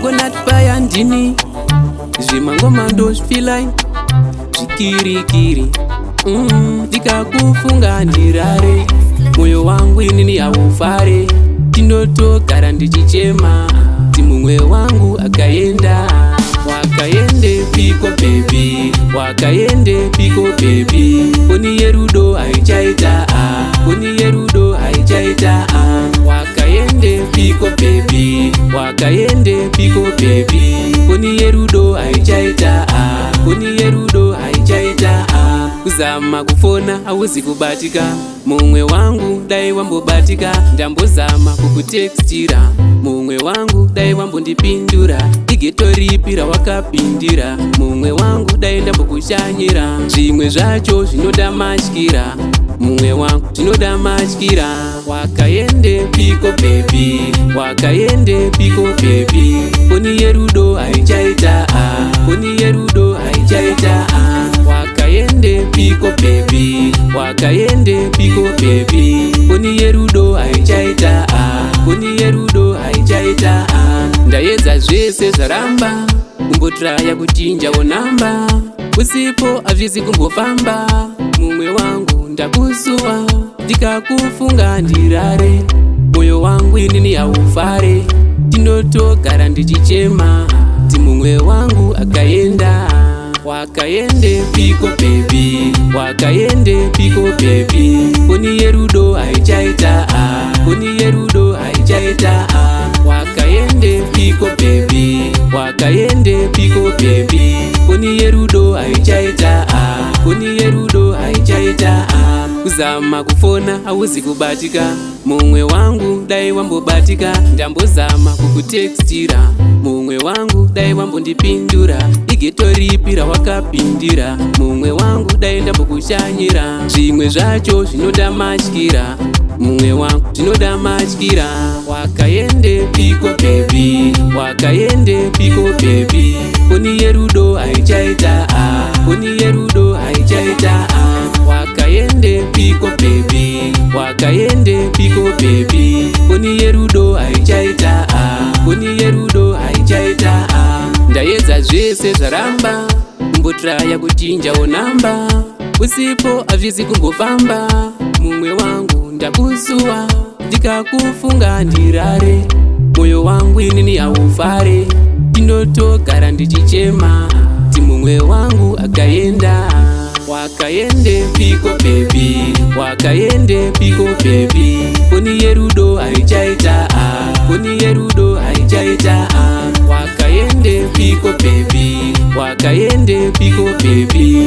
ngonati paya ndini zvemangoma ndozvifilai zvikirikiri ndikakufunga ndirare moyo wangu inini haufare ndinotogara ndichichema kuti mumwe wangu akaenda. Wakaende piko baby, wakaende piko baby, koni yerudo haichaita koni yerudo haichaita wakaende piko baby, wakaende piko baby, koni yerudo haichaita koni yerudo haichaita kuzama kufona hauzi kubatika mumwe wangu dai wambobatika ndambozama kukutekstira mumwe wangu dai wambondipindura igetoripira wakapindira mumwe wangu dai ndambokushanyira zvimwe zvacho zvinoda matyira mumwe wangu zvinoda matyira. Wakaende piko baby, wakaende piko baby, koni yerudo haichaita koni yerudo haichaita wakaende piko baby, wakaende piko baby, koni yerudo haichaita koni yerudo haichaita ndaedza zvese zvaramba kumbotraya kuchinjawo namba usipo hazvizi kumbofamba mumwe wangu ndakusuwa ndikakufunga ndirare moyo wangu inini haufare ndinotogara ndichichema kuti mumwe wangu akaenda. Wakaende piko baby, wakaende piko baby, koni yerudo haichaita koni yerudo haichaita wakaende piko baby, wakaende piko baby, koni yerudo haichaita koni yerudo haichaita kuzama kufona hauzi kubatika mumwe wangu dai wambobatika ndambozama kukutekstira mumwe wangu dai wambondipindura igetoripira wakapindira mumwe wangu dai ndambokushanyira zvimwe zvacho zvinoda matyira mumwe wangu zvinoda matyira. Wakaende piko baby, wakaende piko baby, koni yerudo haichaita koni yerudo haichaita wakaende piko baby, wakaende piko baby, koni yerudo haichaita koni yerudo haichaita ndaedza zvese zvaramba kumbotraya kuchinjawo namba usipo hazvizi kumbofamba mumwe wangu ndakusuwa ndikakufunga ndirare moyo wangu inini haufare ndinotogara ndichichema kuti mumwe wangu akaenda. Wakaende piko baby, wakaende piko baby, koni yerudo haichaita koni yerudo haichaita wakaende piko baby, wakaende piko baby,